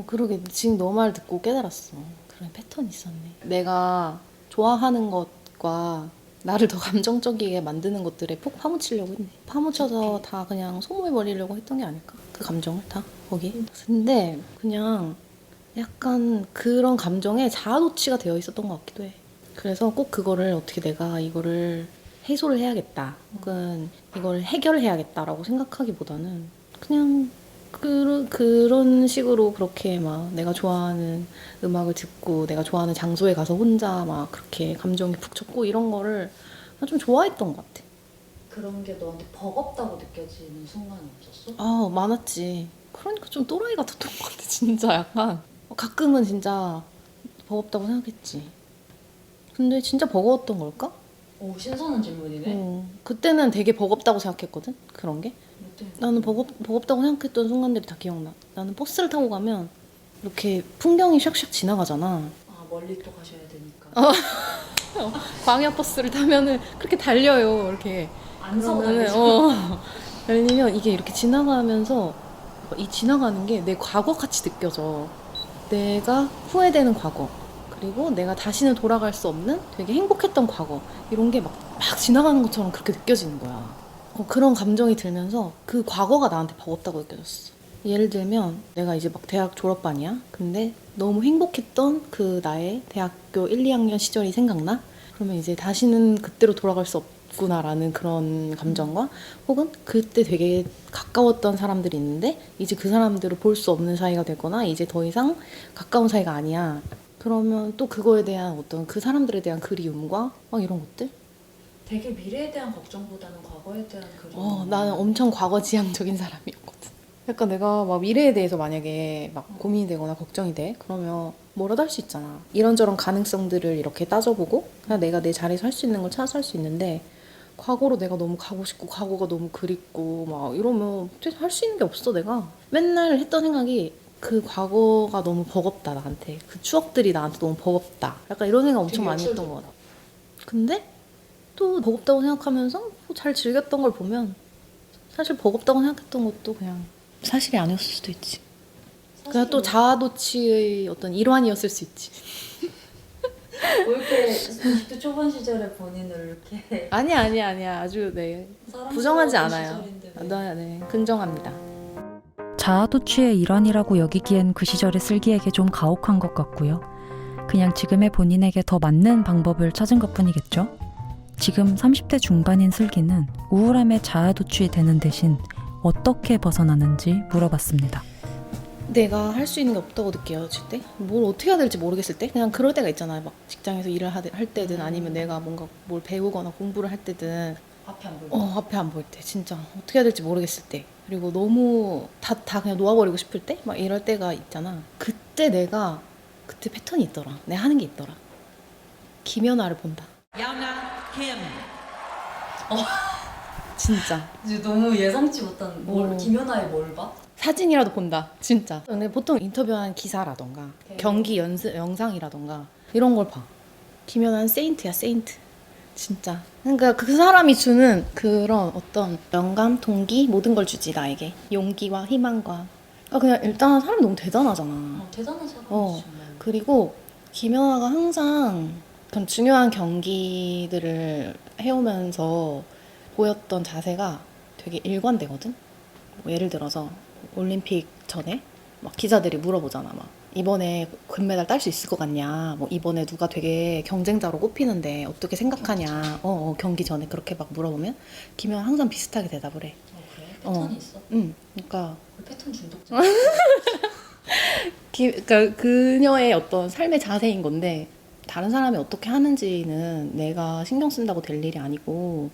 그러게. 지금 너 말 듣고 깨달았어. 그런 패턴이 있었네. 내가 좋아하는 것과 나를 더 감정적이게 만드는 것들에 푹 파묻히려고 했네. 파묻혀서 다 그냥 소모해버리려고 했던 게 아닐까? 그 감정을 다 거기. 근데 그냥 약간 그런 감정에 자아도취가 되어 있었던 것 같기도 해. 그래서 꼭 그거를 어떻게 내가 이거를 해소를 해야겠다, 혹은 이걸 해결해야겠다라고 생각하기보다는 그냥 그런 식으로 그렇게 막 내가 좋아하는 음악을 듣고 내가 좋아하는 장소에 가서 혼자 막 그렇게 감정이 푹 쳤고 이런 거를 좀 좋아했던 것 같아. 그런 게 너한테 버겁다고 느껴지는 순간이 없었어? 아, 많았지. 그러니까 좀 또라이 같았던 것 같아, 진짜 약간. 가끔은 진짜 버겁다고 생각했지. 근데 진짜 버거웠던 걸까? 오, 신선한 질문이네. 그때는 되게 버겁다고 생각했거든, 그런 게. 뭐 때문에? 나는 버겁다고 생각했던 순간들이 다 기억나. 나는 버스를 타고 가면 이렇게 풍경이 샥샥 지나가잖아. 아, 멀리 또 가셔야 되니까. 광역버스를 타면은 그렇게 달려요, 이렇게. 안 그러면은, 서가지고. 왜냐면 이게 이렇게 지나가면서 이 지나가는 게 내 과거같이 느껴져. 내가 후회되는 과거. 그리고 내가 다시는 돌아갈 수 없는 되게 행복했던 과거. 이런 게 막 지나가는 것처럼 그렇게 느껴지는 거야. 그런 감정이 들면서 그 과거가 나한테 버겁다고 느껴졌어. 예를 들면 내가 이제 막 대학 졸업반이야. 근데 너무 행복했던 그 나의 대학교 1, 2학년 시절이 생각나? 그러면 이제 다시는 그때로 돌아갈 수 없구나라는 그런 감정과 혹은 그때 되게 가까웠던 사람들이 있는데 이제 그 사람들을 볼 수 없는 사이가 되거나 이제 더 이상 가까운 사이가 아니야. 그러면 또 그거에 대한 어떤 그 사람들에 대한 그리움과 막 이런 것들? 되게 미래에 대한 걱정보다는 과거에 대한 그리움. 나는 엄청 과거 지향적인 사람이었거든. 약간 내가 막 미래에 대해서 만약에 막 고민이 되거나 걱정이 돼? 그러면 뭐라도 할 수 있잖아. 이런저런 가능성들을 이렇게 따져보고 그냥 내가 내 자리에서 할 수 있는 걸 찾아서 할 수 있는데 과거로 내가 너무 가고 싶고 과거가 너무 그립고 막 이러면 할 수 있는 게 없어 내가. 맨날 했던 생각이 그 과거가 너무 버겁다 나한테. 그 추억들이 나한테 너무 버겁다. 약간 이런 생각 엄청 많이 했던 것 같아. 근데 또 버겁다고 생각하면서 잘 즐겼던 걸 보면 사실 버겁다고 생각했던 것도 그냥 사실이 아니었을 수도 있지. 그냥 또 자아도취의 어떤 일환이었을 수 있지. 뭐 이렇게 20대 초반 시절에 본인을 이렇게 아니야. 아주 부정하지 않아요. 네, 긍정합니다. 자아도취의 일환이라고 여기기엔 그 시절의 슬기에게 좀 가혹한 것 같고요. 그냥 지금의 본인에게 더 맞는 방법을 찾은 것뿐이겠죠? 지금 30대 중반인 슬기는 우울함에 자아도취 되는 대신 어떻게 벗어나는지 물어봤습니다. 내가 할 수 있는 게 없다고 느껴질 때? 뭘 어떻게 해야 될지 모르겠을 때? 그냥 그럴 때가 있잖아요. 막 직장에서 일을 할 때든 아니면 내가 뭔가 뭘 배우거나 공부를 할 때든 앞에 안 보여. 앞에 안 보일 때 진짜 어떻게 해야 될지 모르겠을 때 그리고 너무 다 그냥 놓아버리고 싶을 때? 막 이럴 때가 있잖아. 그때 패턴이 있더라. 내가 하는 게 있더라. 김연아를 본다. 진짜 이제 너무 예상치 못한 김연아의 뭘 봐? 사진이라도 본다. 진짜. 근데 보통 인터뷰한 기사라던가 경기 영상이라던가 이런 걸 봐. 김연아는 세인트야, 세인트. 진짜. 그러니까 그 사람이 주는 그런 어떤 영감, 동기 모든 걸 주지 나에게. 용기와 희망과. 그냥 일단 사람이 너무 대단하잖아. 대단한 사람이지 정말. 그리고 김연아가 항상 그런 중요한 경기들을 해오면서 보였던 자세가 되게 일관되거든. 뭐 예를 들어서 올림픽 전에 막 기자들이 물어보잖아. 막 이번에 금메달 딸 수 있을 것 같냐? 뭐 이번에 누가 되게 경쟁자로 꼽히는데 어떻게 생각하냐? 경기 전에 그렇게 막 물어보면 김연아 항상 비슷하게 대답을 해. 그래? 패턴이 있어? 응. 그러니까 패턴 중독자. 그러니까 그녀의 어떤 삶의 자세인 건데 다른 사람이 어떻게 하는지는 내가 신경 쓴다고 될 일이 아니고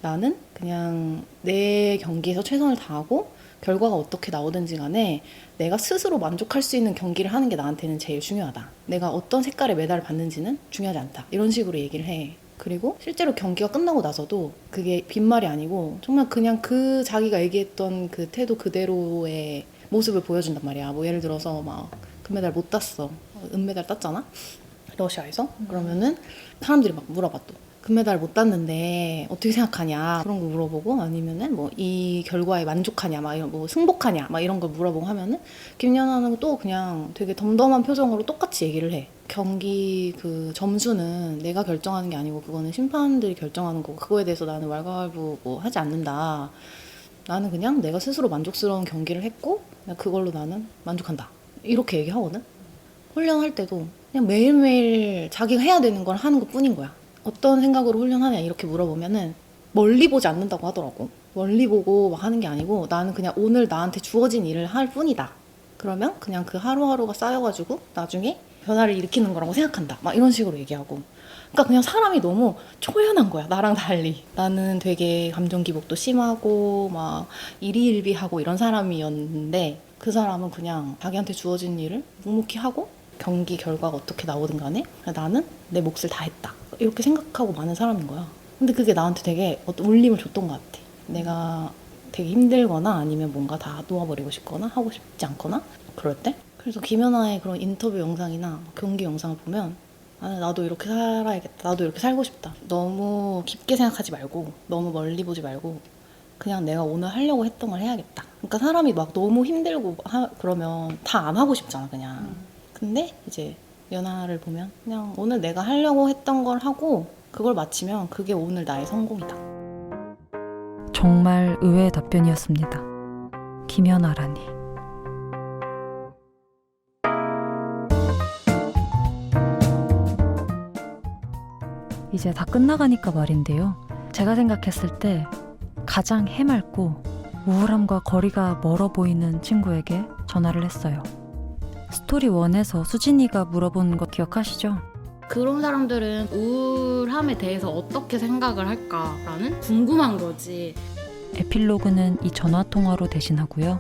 나는 그냥 내 경기에서 최선을 다하고 결과가 어떻게 나오든지 간에 내가 스스로 만족할 수 있는 경기를 하는 게 나한테는 제일 중요하다. 내가 어떤 색깔의 메달을 받는지는 중요하지 않다. 이런 식으로 얘기를 해. 그리고 실제로 경기가 끝나고 나서도 그게 빈말이 아니고 정말 그냥 그 자기가 얘기했던 그 태도 그대로의 모습을 보여준단 말이야. 뭐 예를 들어서 막 금메달 못 땄어. 은메달 땄잖아. 러시아에서. 그러면은 사람들이 막 물어봐 또. 금메달 못 땄는데 어떻게 생각하냐 그런 거 물어보고 아니면은 뭐 이 결과에 만족하냐 막 이런 뭐 승복하냐 막 이런 걸 물어보고 하면은 김연아는 또 그냥 되게 덤덤한 표정으로 똑같이 얘기를 해. 경기 그 점수는 내가 결정하는 게 아니고 그거는 심판들이 결정하는 거고 그거에 대해서 나는 왈가왈부 뭐 하지 않는다. 나는 그냥 내가 스스로 만족스러운 경기를 했고 그걸로 나는 만족한다. 이렇게 얘기하거든. 훈련할 때도 그냥 매일매일 자기가 해야 되는 걸 하는 것 뿐인 거야. 어떤 생각으로 훈련하냐 이렇게 물어보면은 멀리 보지 않는다고 하더라고. 멀리 보고 막 하는 게 아니고 나는 그냥 오늘 나한테 주어진 일을 할 뿐이다. 그러면 그냥 그 하루하루가 쌓여가지고 나중에 변화를 일으키는 거라고 생각한다. 막 이런 식으로 얘기하고 그러니까 그냥 사람이 너무 초연한 거야. 나랑 달리. 나는 되게 감정 기복도 심하고 막 일희일비하고 이런 사람이었는데 그 사람은 그냥 자기한테 주어진 일을 묵묵히 하고 경기 결과가 어떻게 나오든 간에 나는 내 몫을 다 했다. 이렇게 생각하고 많은 사람인 거야. 근데 그게 나한테 되게 어떤 울림을 줬던 것 같아. 내가 되게 힘들거나 아니면 뭔가 다 놓아버리고 싶거나 하고 싶지 않거나 그럴 때. 그래서 김연아의 그런 인터뷰 영상이나 경기 영상을 보면 아, 나도 이렇게 살아야겠다. 나도 이렇게 살고 싶다. 너무 깊게 생각하지 말고 너무 멀리 보지 말고 그냥 내가 오늘 하려고 했던 걸 해야겠다. 그러니까 사람이 막 너무 힘들고 그러면 다 안 하고 싶잖아 그냥. 근데 이제 연아를 보면 그냥 오늘 내가 하려고 했던 걸 하고 그걸 마치면 그게 오늘 나의 성공이다. 정말 의외의 답변이었습니다. 김연아라니. 이제 다 끝나가니까 말인데요. 제가 생각했을 때 가장 해맑고 우울함과 거리가 멀어 보이는 친구에게 전화를 했어요. 스토리 1에서 수진이가 물어본 거 기억하시죠? 그런 사람들은 우울함에 대해서 어떻게 생각을 할까라는 궁금한 거지. 에필로그는 이 전화 통화로 대신하고요.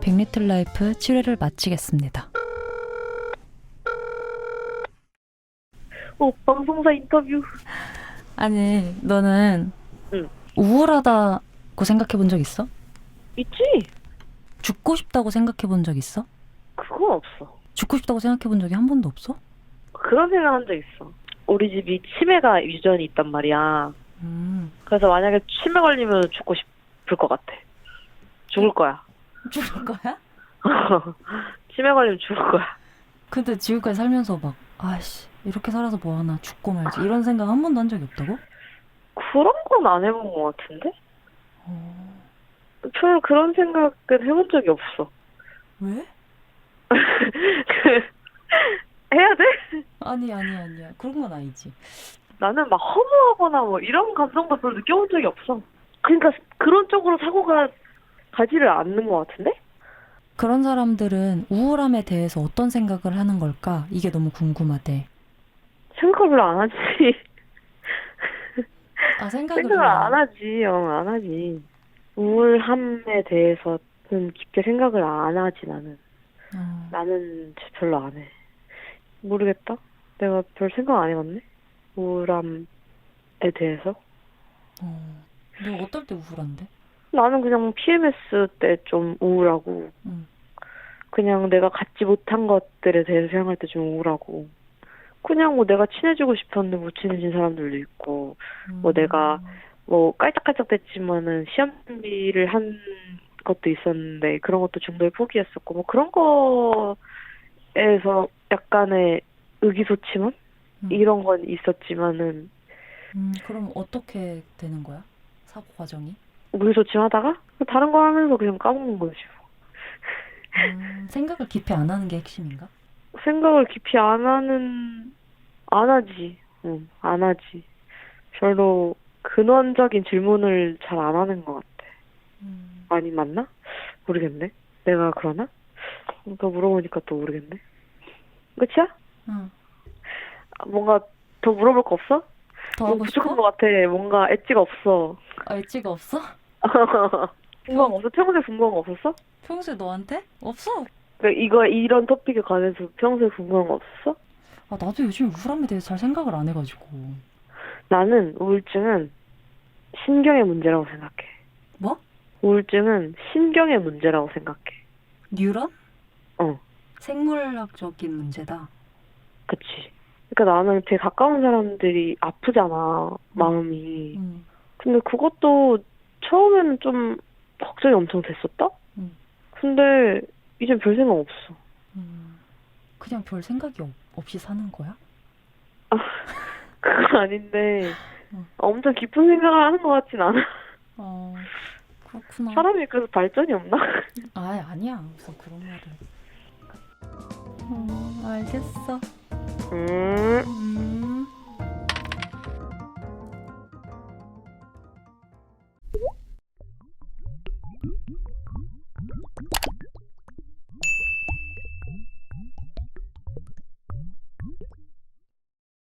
백리틀 라이프 7회를 마치겠습니다. 방송사 인터뷰. 아니, 너는 응. 우울하다고 생각해 본 적 있어? 있지? 죽고 싶다고 생각해 본 적 있어? 그건 없어. 죽고 싶다고 생각해 본 적이 한 번도 없어? 그런 생각 한 적 있어. 우리 집이 치매가 유전이 있단 말이야. 그래서 만약에 치매 걸리면 죽고 싶을 것 같아. 죽을 거야. 죽을 거야? 치매 걸리면 죽을 거야. 근데 지금까지 살면서 막 아씨 이렇게 살아서 뭐하나 죽고 말지 이런 생각 한 번도 한 적이 없다고? 그런 건 안 해본 것 같은데? 저는 그런 생각은 해본 적이 없어. 왜? 해야 돼? 아니야 그런 건 아니지. 나는 막 허무하거나 뭐 이런 감정도 별로 느껴본 적이 없어. 그러니까 그런 쪽으로 사고가 가지를 않는 것 같은데? 그런 사람들은 우울함에 대해서 어떤 생각을 하는 걸까? 이게 너무 궁금하대. 생각을 별로 안 하지. 아 생각을 생각을 안 하지. 안 하지. 우울함에 대해서는 깊게 생각을 안 하지, 나는. 나는 별로 안 해. 모르겠다. 내가 별 생각 안 해봤네. 우울함에 대해서. 너 어떨 때 우울한데? 나는 그냥 PMS 때 좀 우울하고, 그냥 내가 갖지 못한 것들에 대해서 생각할 때 좀 우울하고, 그냥 뭐 내가 친해지고 싶었는데 못 친해진 사람들도 있고, 뭐 내가 뭐 깔짝깔짝 됐지만은 시험 준비를 한 것도 있었는데 그런 것도 중도에 포기했었고, 뭐 그런 거에서 약간의 의기소침함? 이런 건 있었지만은. 그럼 어떻게 되는 거야? 사고 과정이? 의기소침하다가 다른 거 하면서 그냥 까먹는 거지. 생각을 깊이 안 하는 게 핵심인가? 생각을 깊이 안 하지. 안 하지. 별로 근원적인 질문을 잘 안 하는 것 같아. 아니, 맞나? 모르겠네. 내가 그러나? 그러니까 물어보니까 또 모르겠네. 끝이야? 응. 뭔가 더 물어볼 거 없어? 더 하고 부족한 싶어? 것 같아. 뭔가 엣지가 없어. 엣지가 없어? 궁금한 거 없어? 평소에 궁금한 거 없었어? 평소에 너한테? 없어. 그러니까 이런 토픽에 관해서 평소에 궁금한 거 없었어? 아 나도 요즘 우울함에 대해서 잘 생각을 안 해가지고. 나는 우울증은 신경의 문제라고 생각해. 뭐? 우울증은 신경의 문제라고 생각해. 뉴런? 어. 생물학적인 문제다. 그치. 그러니까 나는 되게 가까운 사람들이 아프잖아, 마음이. 근데 그것도 처음에는 좀 걱정이 엄청 됐었다? 근데 이젠 별 생각 없어. 그냥 별 생각이 없이 사는 거야? 그건 아닌데 엄청 깊은 생각을 하는 것 같진 않아. 그렇구나. 사람이 그래서 발전이 없나? 아니야. 무슨 그런 말을. 알겠어.